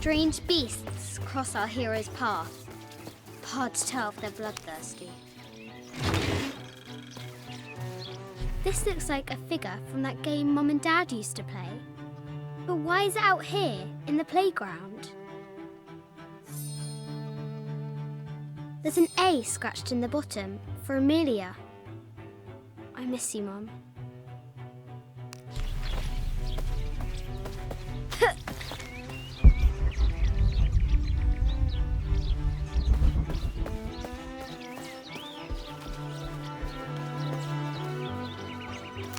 Strange beasts cross our hero's path. Hard to tell if they're bloodthirsty. This looks like a figure from that game Mum and Dad used to play. But why is it out here, in the playground? There's an A scratched in the bottom for Amelia. I miss you, Mum.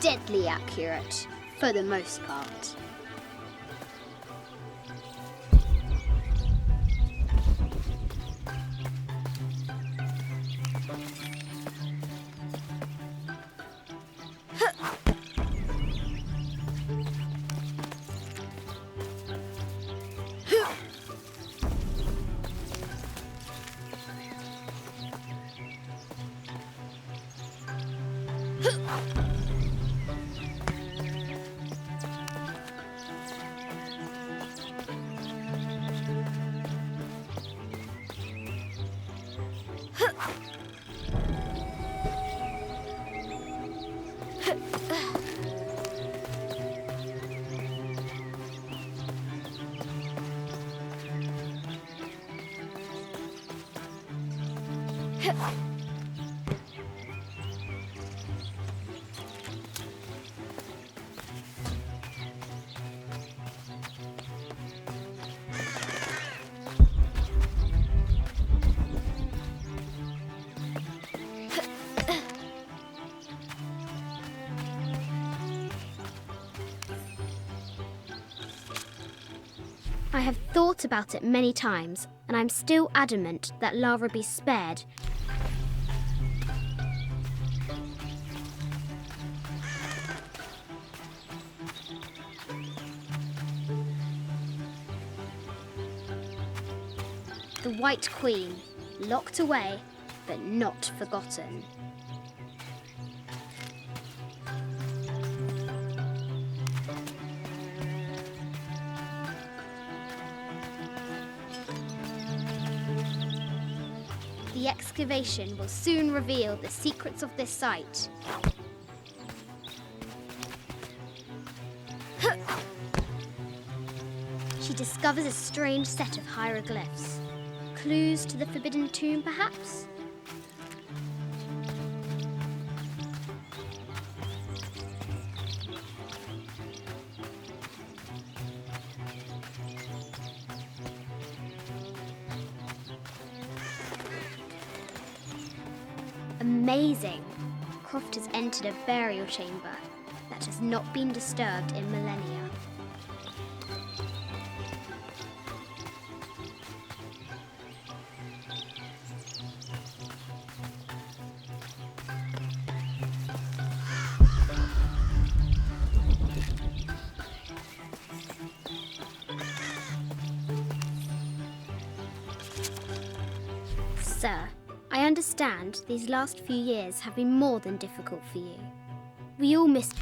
Deadly accurate, for the most part. I have thought about it many times, and I'm still adamant that Lara be spared. The White Queen, locked away, but not forgotten. The excavation will soon reveal the secrets of this site. She discovers a strange set of hieroglyphs. Clues to the Forbidden Tomb, perhaps? Amazing! Croft has entered a burial chamber that has not been disturbed in millennia. Sir, I understand these last few years have been more than difficult for you. We all miss...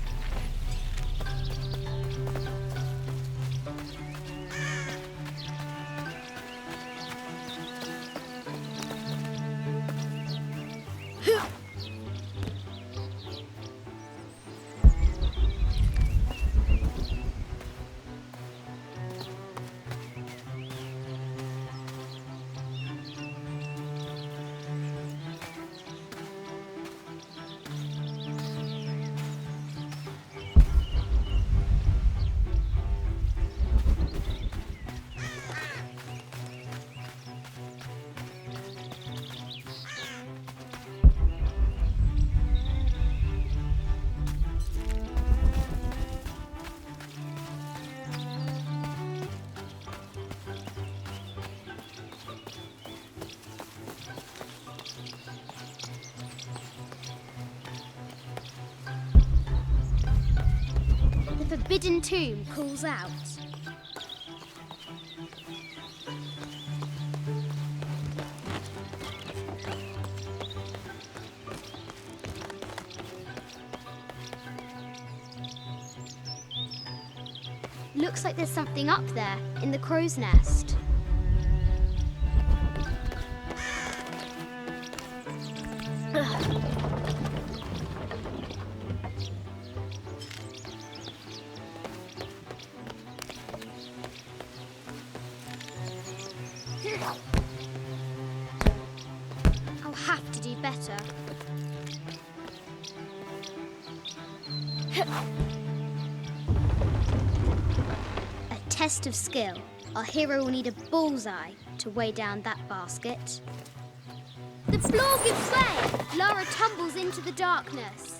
The Forbidden Tomb calls out. Looks like there's something up there in the crow's nest. A test of skill. Our hero will need a bullseye to weigh down that basket. The floor gives way! Lara tumbles into the darkness.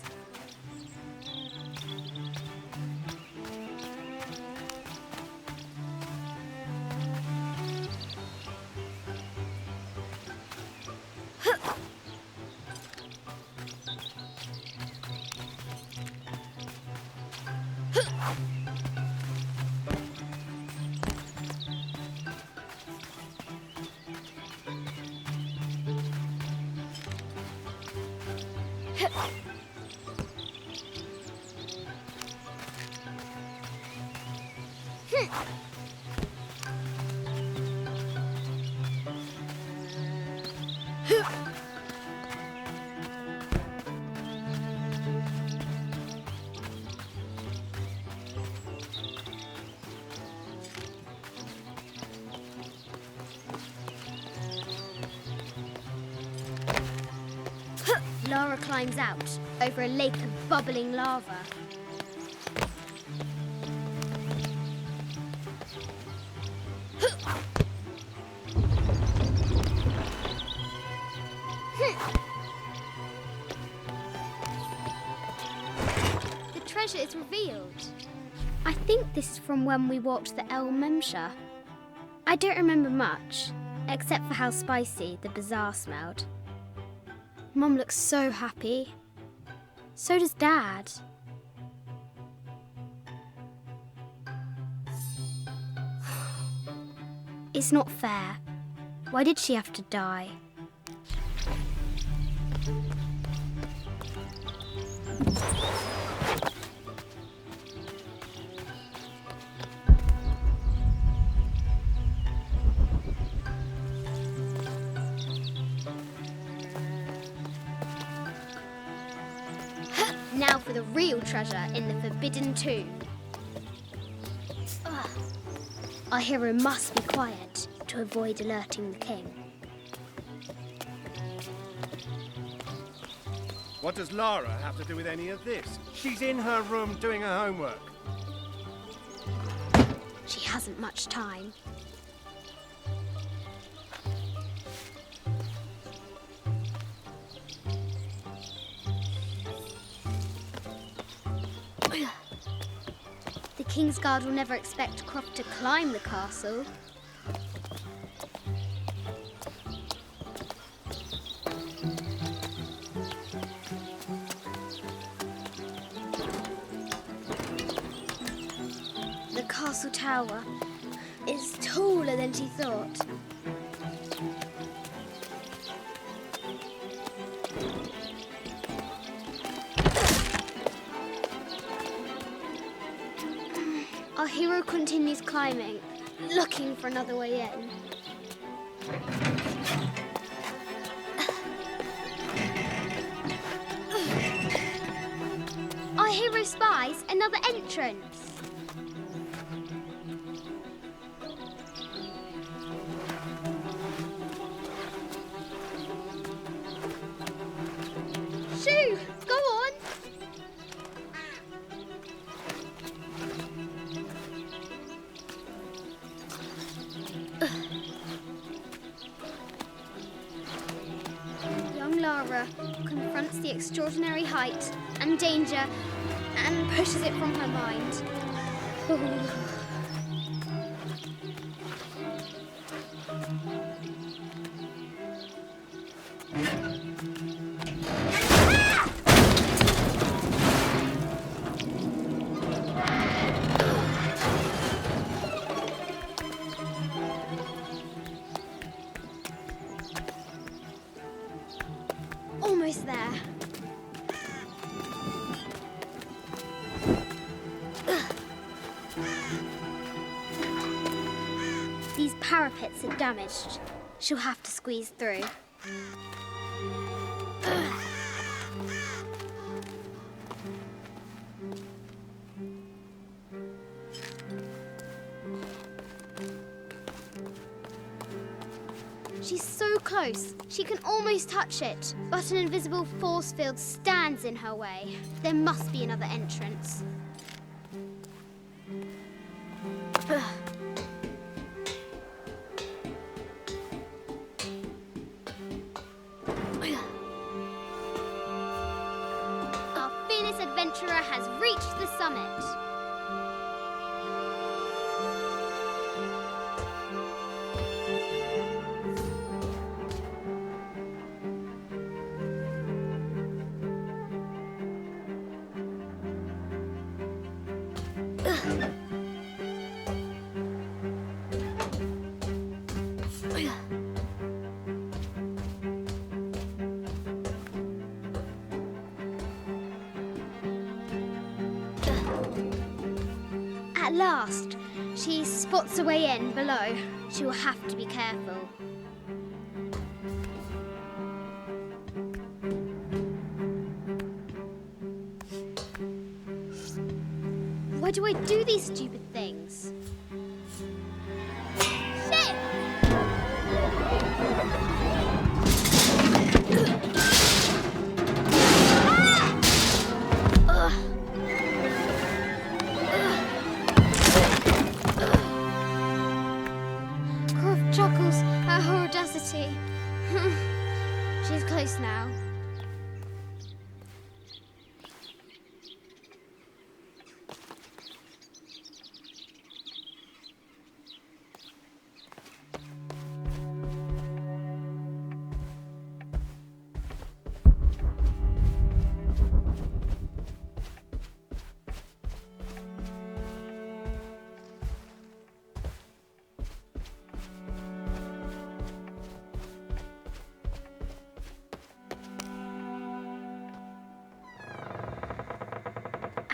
Lara climbs out over a lake of bubbling lava. The treasure is revealed. I think this is from when we walked the El Memsha. I don't remember much, except for how spicy the bazaar smelled. Mum looks so happy. So does Dad. It's not fair. Why did she have to die? Now for the real treasure in the Forbidden Tomb. Ugh. Our hero must be quiet to avoid alerting the king. What does Lara have to do with any of this? She's in her room doing her homework. She hasn't much time. The King's Guard will never expect Croft to climb the castle. The castle tower is taller than she thought. Our hero continues climbing, looking for another way in. Our hero spies another entrance. Shoo! Go on! Young Lara confronts the extraordinary height and danger and pushes it from her mind. Almost there. These parapets are damaged. She'll have to squeeze through. She's so close. She can almost touch it, but an invisible force field stands in her way. There must be another entrance. Our fearless adventurer has reached the summit. At last, she spots a way in below. She will have to be careful. Why do I do these stupid things? Shit! Croft chuckles at her audacity. She's close now.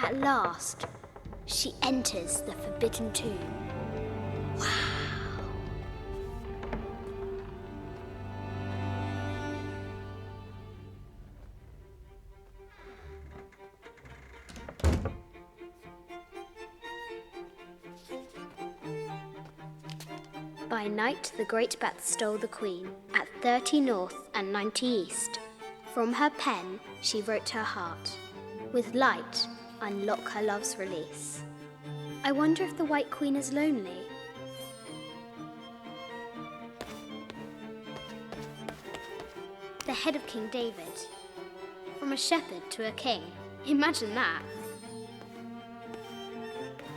At last, she enters the Forbidden Tomb. Wow! By night, the great bat stole the queen at 30 north and 90 east. From her pen, she wrote her heart. With light, unlock her love's release. I wonder if the White Queen is lonely. The head of King David. From a shepherd to a king. Imagine that.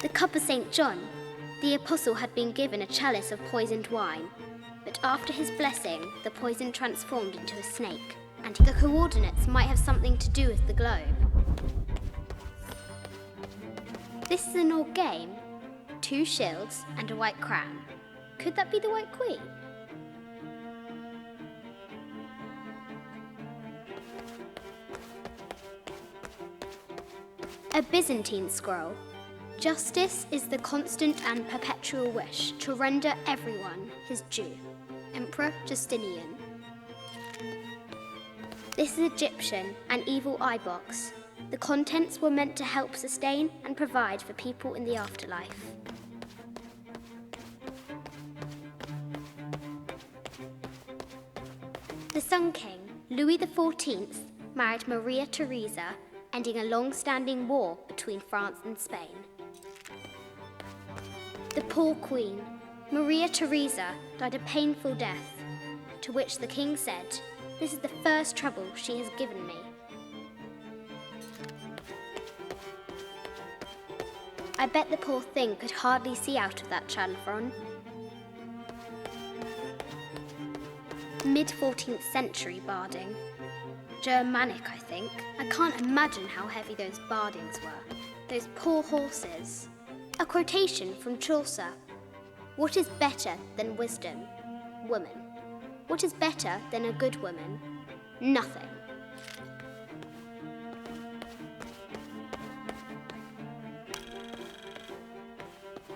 The cup of St. John. The apostle had been given a chalice of poisoned wine, but after his blessing, the poison transformed into a snake, and the coordinates might have something to do with the globe. This is an old game. 2 shields and a white crown. Could that be the White Queen? A Byzantine scroll. Justice is the constant and perpetual wish to render everyone his due. Emperor Justinian. This is Egyptian, an evil eye box. The contents were meant to help sustain and provide for people in the afterlife. The Sun King, Louis XIV, married Maria Theresa, ending a long-standing war between France and Spain. The poor Queen, Maria Theresa, died a painful death, to which the king said, "This is the first trouble she has given me." I bet the poor thing could hardly see out of that chanfron. Mid-14th century barding. Germanic, I think. I can't imagine how heavy those bardings were. Those poor horses. A quotation from Chaucer. What is better than wisdom? Woman. What is better than a good woman? Nothing.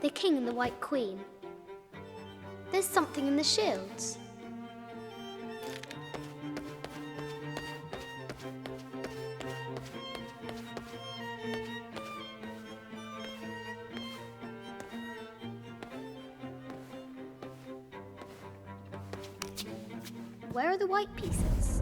The king and the White Queen. There's something in the shields. Where are the white pieces?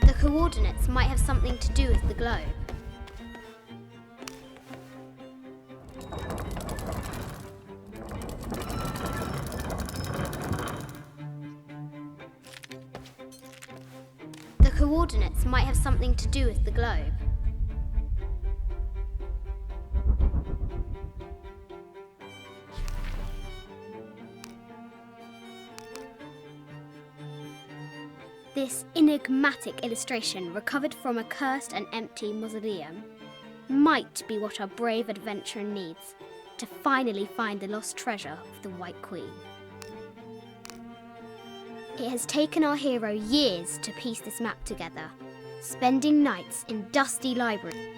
The coordinates might have something to do with the globe. The coordinates might have something to do with the globe. This enigmatic illustration, recovered from a cursed and empty mausoleum, might be what our brave adventurer needs to finally find the lost treasure of the White Queen. It has taken our hero years to piece this map together, spending nights in dusty libraries.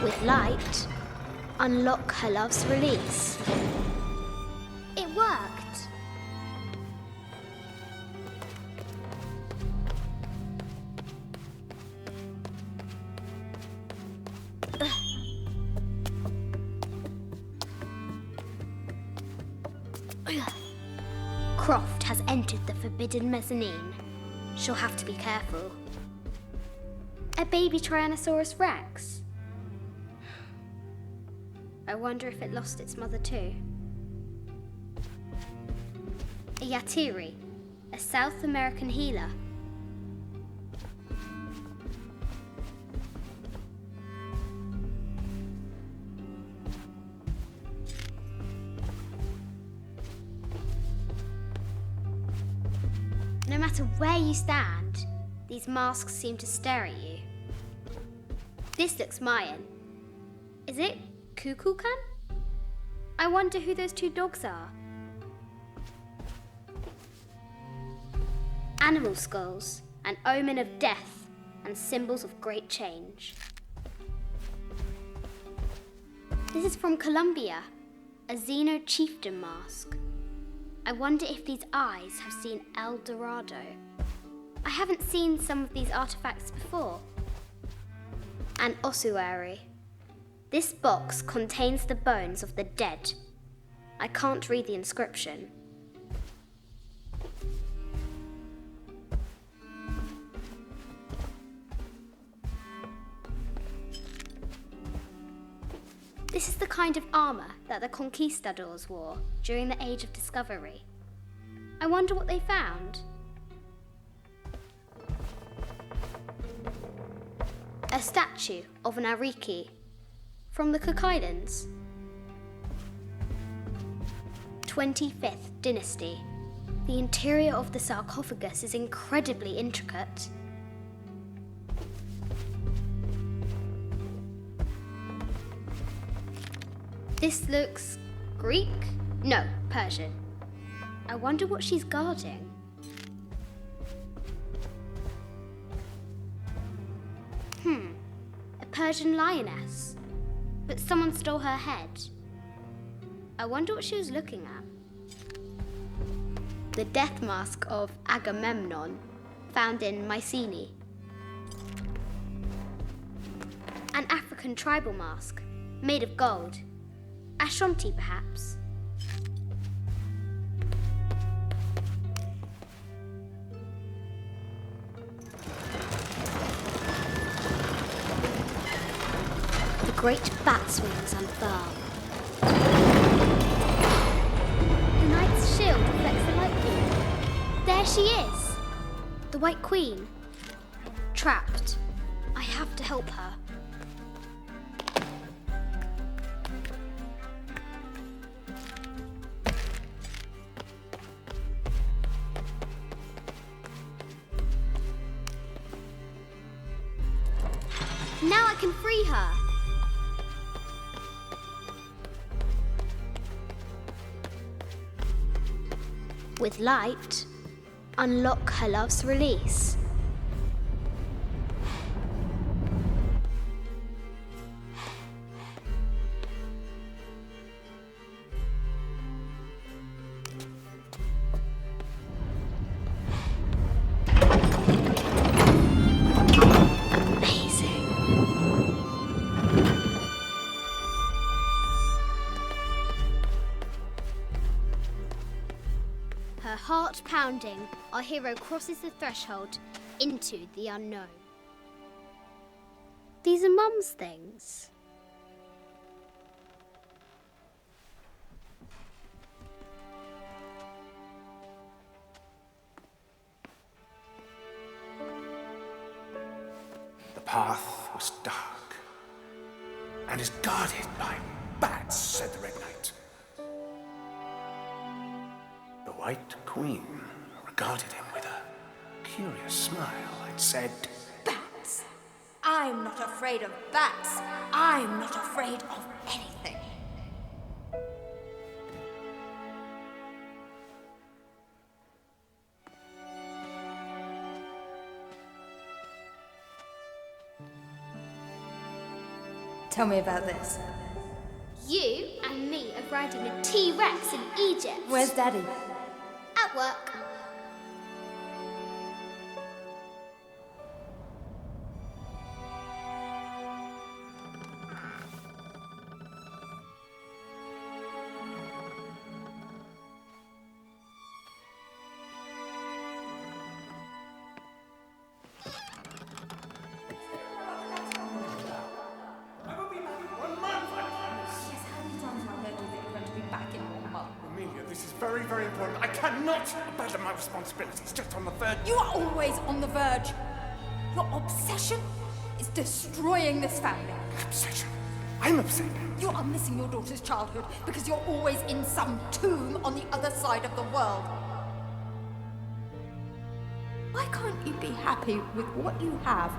With light, unlock her love's release. It worked! Croft has entered the forbidden mezzanine. She'll have to be careful. A baby Tyrannosaurus Rex? I wonder if it lost its mother too. A Yatiri, a South American healer. No matter where you stand, these masks seem to stare at you. This looks Mayan. Is it Kukulkan? I wonder who those two dogs are. Animal skulls, an omen of death and symbols of great change. This is from Colombia, a Xeno chieftain mask. I wonder if these eyes have seen El Dorado. I haven't seen some of these artifacts before. An ossuary. This box contains the bones of the dead. I can't read the inscription. This is the kind of armour that the conquistadors wore during the Age of Discovery. I wonder what they found. A statue of an Ariki from the Cook Islands. 25th Dynasty. The interior of the sarcophagus is incredibly intricate. This looks Greek? No, Persian. I wonder what she's guarding. Persian lioness, but someone stole her head. I wonder what she was looking at. The death mask of Agamemnon, found in Mycenae. An African tribal mask, made of gold. Ashanti, perhaps. The great bat's wings unfurl. The knight's shield reflects the light beam. There she is! The White Queen. Trapped. I have to help her. Now I can free her. With light, unlock her love's release. Her heart pounding, our hero crosses the threshold into the unknown. These are Mum's things. The path was dark and is guarded by bats, said the Red Knight. The White Queen regarded him with a curious smile and said, Bats! I'm not afraid of bats. I'm not afraid of anything. Tell me about this. You and me are riding a T-Rex in Egypt. Where's Daddy? At work. Amelia, this is very, very important. I cannot abandon my responsibilities just on the verge. You are always on the verge. Your obsession is destroying this family. Obsession? I'm upset. You are missing your daughter's childhood because you're always in some tomb on the other side of the world. Why can't you be happy with what you have?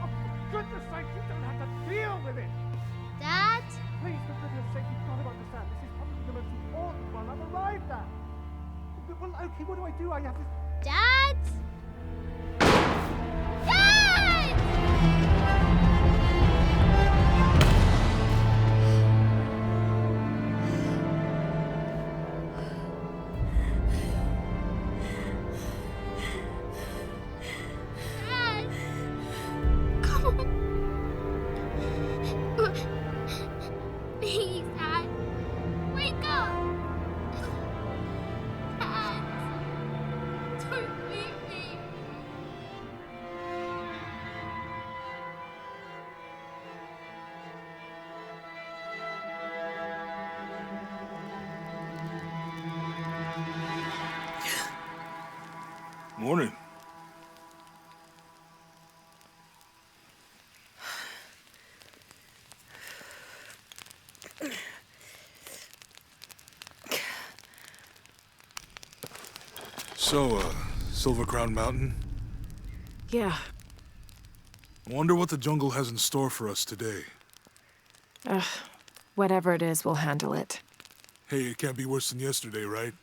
Oh, for goodness sake, you don't have to deal with it. Dad? Please, for goodness sake, you've got to understand. This is probably the most important one I've arrived at. Well, okay, what do? I have to... Dad? Dad! Dad! Come on. Please, Dad. Wake up. Dad. Don't leave me. Morning. So, Silver Crown Mountain? Yeah. Wonder what the jungle has in store for us today. Whatever it is, we'll handle it. Hey, it can't be worse than yesterday, right?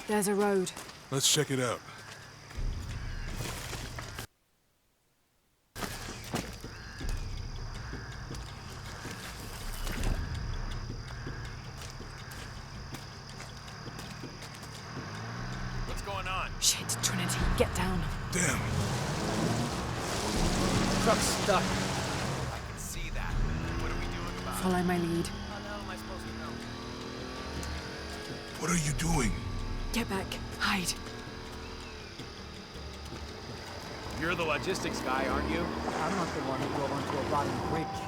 There's a road. Let's check it out. What's going on? Shit, Trinity, get down. Damn. Truck's stuck. I can see that. What are we doing about it? Follow my lead. How the hell am I supposed to know? What are you doing? Get back. Hide. You're the logistics guy, aren't you? I'm not the one who drove onto a rotten bridge.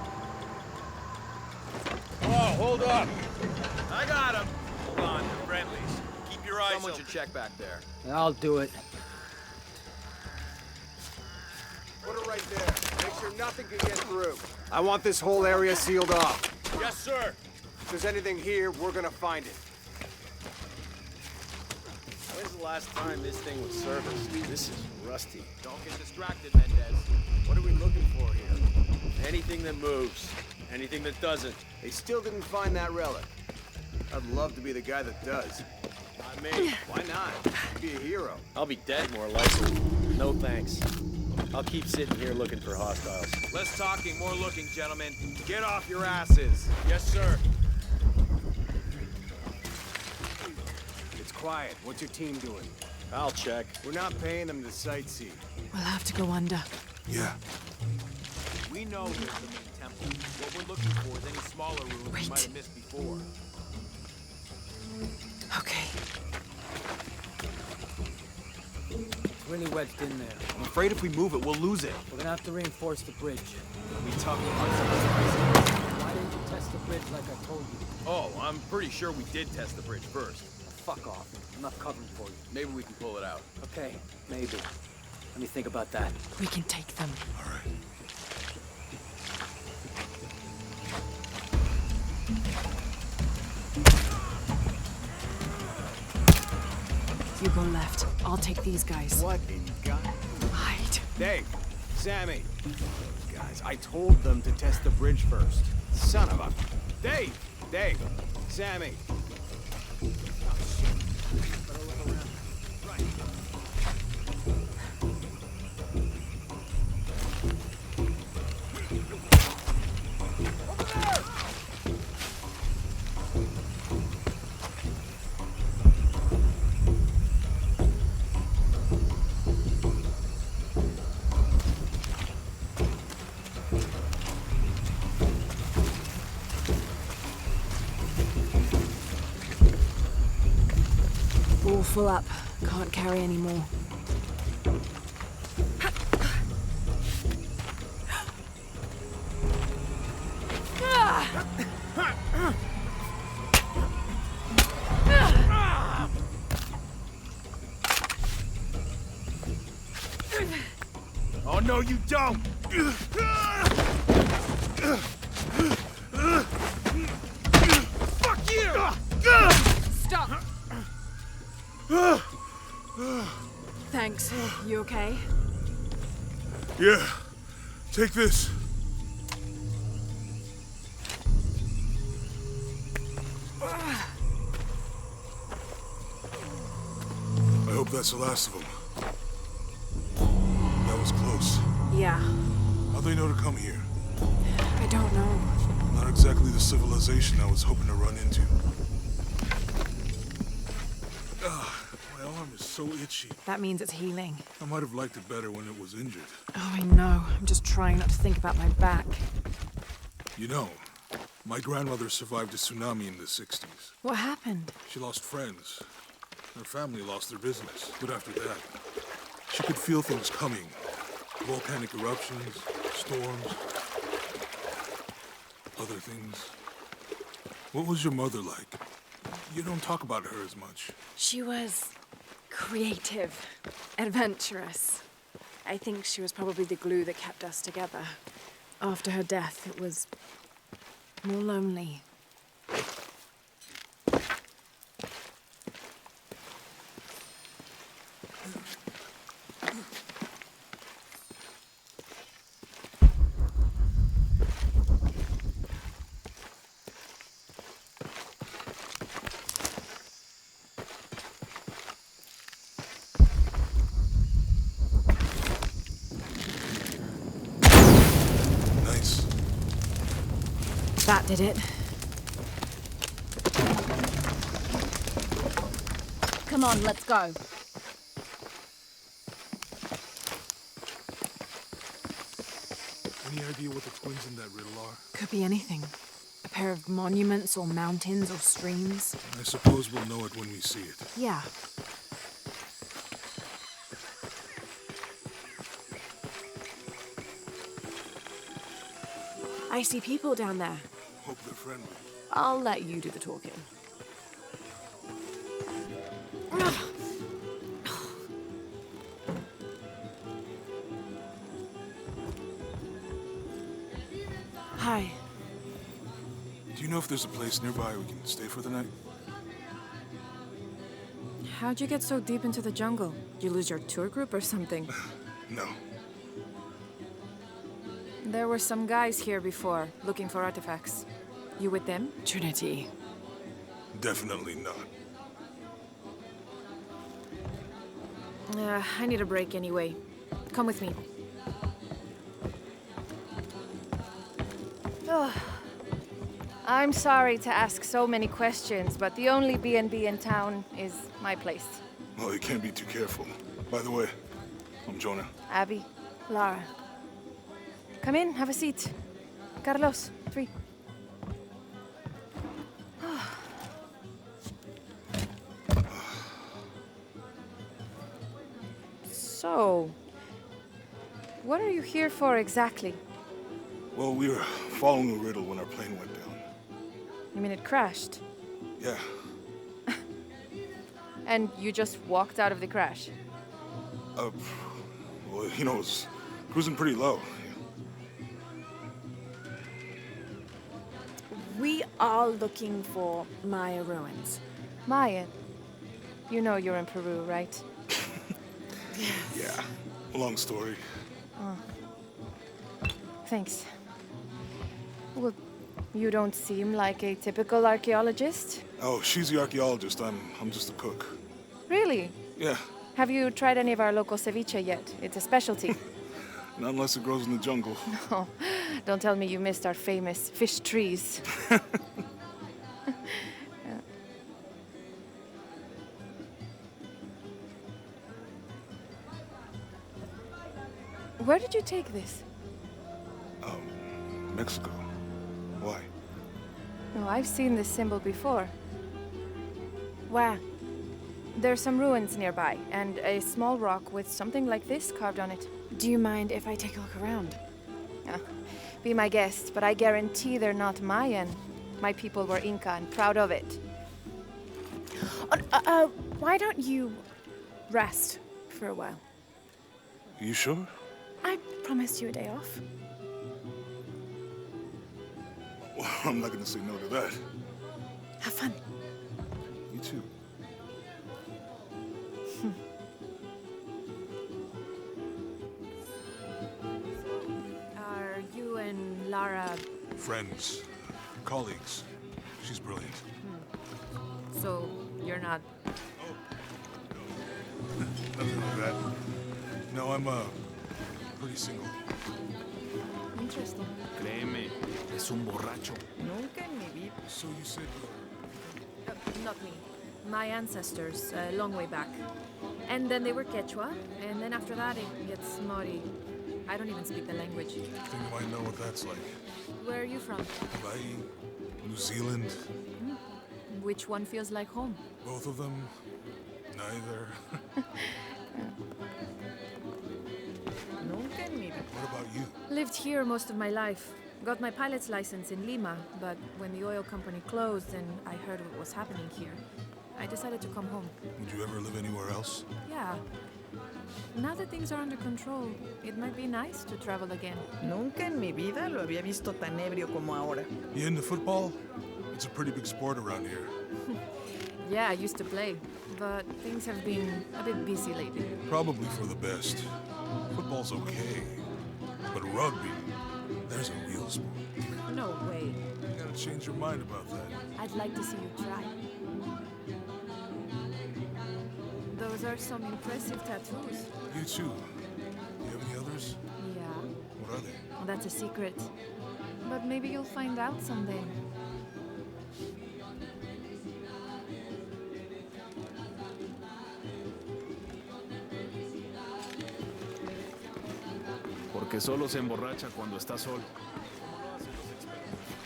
Oh, hold up. I got him. Hold on, they're friendlies. Keep your eyes open. Someone should check back there. I'll do it. Put it right there. Make sure nothing can get through. I want this whole area sealed off. Yes, sir. If there's anything here, we're gonna find it. When's the last time this thing was serviced? This is rusty. Don't get distracted, Mendez. What are we looking for here? Anything that moves. Anything that doesn't. They still didn't find that relic. I'd love to be the guy that does. Not me. Why not? Be a hero. I'll be dead more likely. No thanks. I'll keep sitting here looking for hostiles. Less talking, more looking, gentlemen. Get off your asses. Yes, sir. It's quiet. What's your team doing? I'll check. We're not paying them to sightsee. We'll have to go under. Yeah. We know there's the main temple. What we're looking for is any smaller rooms we might have missed before. Okay. It's really wedged in there. I'm afraid if we move it, we'll lose it. We're gonna have to reinforce the bridge. We talk Why didn't you test the bridge like I told you? Oh, I'm pretty sure we did test the bridge first. Fuck off. I'm not covering for you. Maybe we can pull it out. Okay, maybe. Let me think about that. We can take them. All right. You go left. I'll take these guys. What in God? Hide. Dave, Sammy. Guys, I told them to test the bridge first. Son of a... Dave, Sammy. All full up. Can't carry any more. Oh, no, you don't! Fuck you! Stop! Thanks. You okay? Yeah. Take this. I hope that's the last of them. That was close. Yeah. How'd they know to come here? I don't know. Not exactly the civilization I was hoping to run into. My arm is so itchy. That means it's healing. I might have liked it better when it was injured. Oh, I know. I'm just trying not to think about my back. You know, my grandmother survived a tsunami in the 60s. What happened? She lost friends. Her family lost their business. But after that, she could feel things coming. Volcanic eruptions, storms, other things. What was your mother like? You don't talk about her as much. She was creative, adventurous. I think she was probably the glue that kept us together. After her death, it was more lonely. That did it. Come on, let's go. Any idea what the twins in that riddle are? Could be anything. A pair of monuments or mountains or streams. I suppose we'll know it when we see it. Yeah. I see people down there. Hope they're friendly. I'll let you do the talking. Hi. Do you know if there's a place nearby we can stay for the night? How'd you get so deep into the jungle? Did you lose your tour group or something? No. There were some guys here before, looking for artifacts. You with them? Trinity. Definitely not. I need a break anyway. Come with me. I'm sorry to ask so many questions, but the only B&B in town is my place. Well, you can't be too careful. By the way, I'm Jonah. Abby, Lara. come in, have a seat. Carlos, 3. So, what are you here for exactly? Well, we were following a riddle when our plane went down. You mean it crashed? Yeah. And you just walked out of the crash? Well, you know, it was cruising pretty low. We are looking for Maya ruins. Maya, you know you're in Peru, right? Yeah. Long story. Thanks. Well, you don't seem like a typical archaeologist. Oh, she's the archaeologist. I'm just a cook. Really? Yeah. Have you tried any of our local ceviche yet? It's a specialty. Not unless it grows in the jungle. Oh, don't tell me you missed our famous fish trees. Where did you take this? Mexico. Why? Oh, I've seen this symbol before. Where? There's some ruins nearby, and a small rock with something like this carved on it. Do you mind if I take a look around? Be my guest, but I guarantee they're not Mayan. My people were Inca and proud of it. Why don't you rest for a while? You sure? I promised you a day off. Well, I'm not gonna say no to that. Have fun. You too. Are you and Lara... Friends. Colleagues. She's brilliant. So, you're not... Nothing like that. No, I'm, pretty single. Interesting. Créeme, es un borracho. Nunca en mi vida. So you said Not me. My ancestors, a long way back. And then they were Quechua, and then after that it gets Mori. I don't even speak the language. you think you might know what that's like. Where are you from? Hawaii, New Zealand, Which one feels like home? both of them, neither. Nunca en mi vida. What about you? Lived here most of my life. Got my pilot's license in Lima, but when the oil company closed and I heard what was happening here, I decided to come home. Would you ever live anywhere else? Yeah. Now that things are under control, it might be nice to travel again. Nunca en mi vida lo había visto tan ebrio como ahora. You into football? It's a pretty big sport around here. Yeah, I used to play, but things have been a bit busy lately. Probably for the best. Football's okay. But rugby, there's a real sport. No way. You gotta change your mind about that. I'd like to see you try. Those are some impressive tattoos. You too. You have any others? Yeah, What are they? that's a secret. but maybe you'll find out someday. Porque solo se emborracha cuando está solo.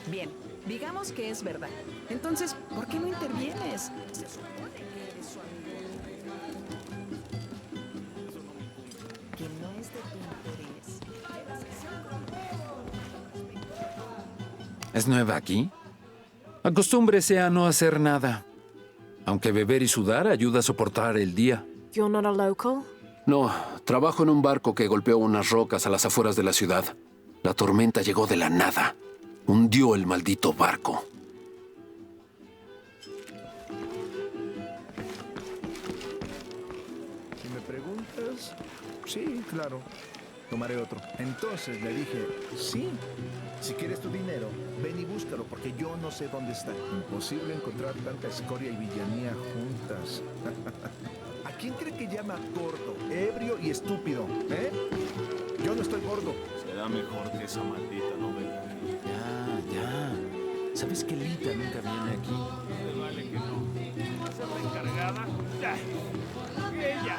Bien, digamos que es verdad. Entonces, ¿por qué no intervienes? Se supone que eres su amigo. Que no es de tu interés. ¿Es nueva aquí? Acostúmbrese a no hacer nada. Aunque beber y sudar ayuda a soportar el día. You're not a local? No, trabajo en un barco que golpeó unas rocas a las afueras de la ciudad. La tormenta llegó de la nada. Hundió el maldito barco. Si me preguntas, sí, claro. Tomaré otro. Entonces le dije, sí. Si quieres tu dinero, ven y búscalo, porque yo no sé dónde está. Imposible encontrar tanta escoria y villanía juntas. ¿A quién cree que llama gordo, ebrio y estúpido? ¿Eh? Yo no estoy gordo. Será mejor que esa maldita no venga aquí. Ya. ¿Sabes que Lita nunca viene aquí? Me vale que no. ¿Va a ser la encargada? ¡Ya! ¡Ella!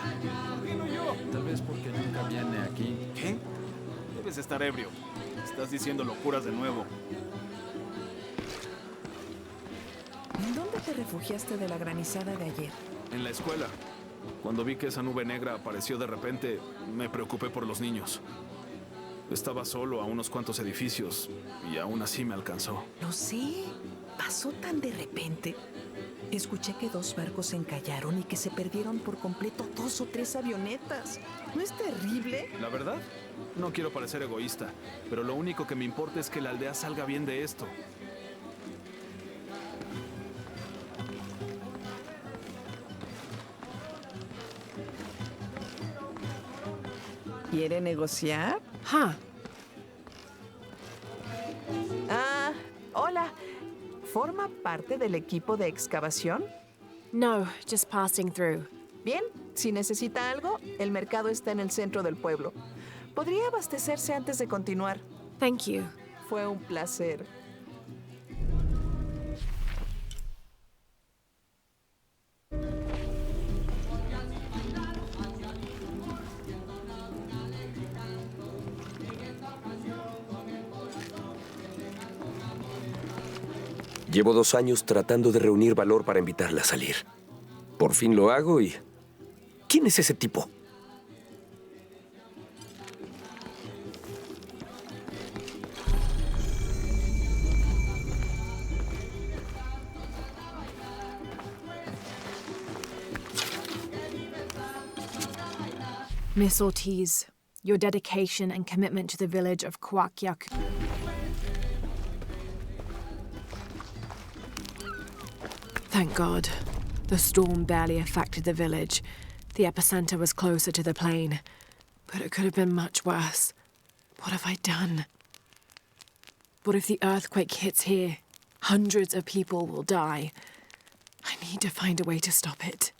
¿Por qué no yo? Tal vez porque nunca viene aquí. ¿Qué? Debes estar ebrio. Estás diciendo locuras de nuevo. ¿En dónde te refugiaste de la granizada de ayer? En la escuela. Cuando vi que esa nube negra apareció de repente, me preocupé por los niños. Estaba solo a unos cuantos edificios y aún así me alcanzó. Lo sé. Pasó tan de repente. Escuché que 2 barcos se encallaron y que se perdieron por completo 2 o 3 avionetas. ¿No es terrible? La verdad, no quiero parecer egoísta, pero lo único que me importa es que la aldea salga bien de esto. ¿Quiere negociar? Huh. Ah, hola. ¿Forma parte del equipo de excavación? No, just passing through. Bien, si necesita algo, el mercado está en el centro del pueblo. Podría abastecerse antes de continuar. Thank you. Fue un placer. Llevo 2 años tratando de reunir valor para invitarla a salir. Por fin lo hago y... ¿Quién es ese tipo? Miss Ortiz, your dedication and commitment to the village of Kwakyak. Thank God. The storm barely affected the village. The epicenter was closer to the plain. But it could have been much worse. What have I done? What if the earthquake hits here? Hundreds of people will die. I need to find a way to stop it.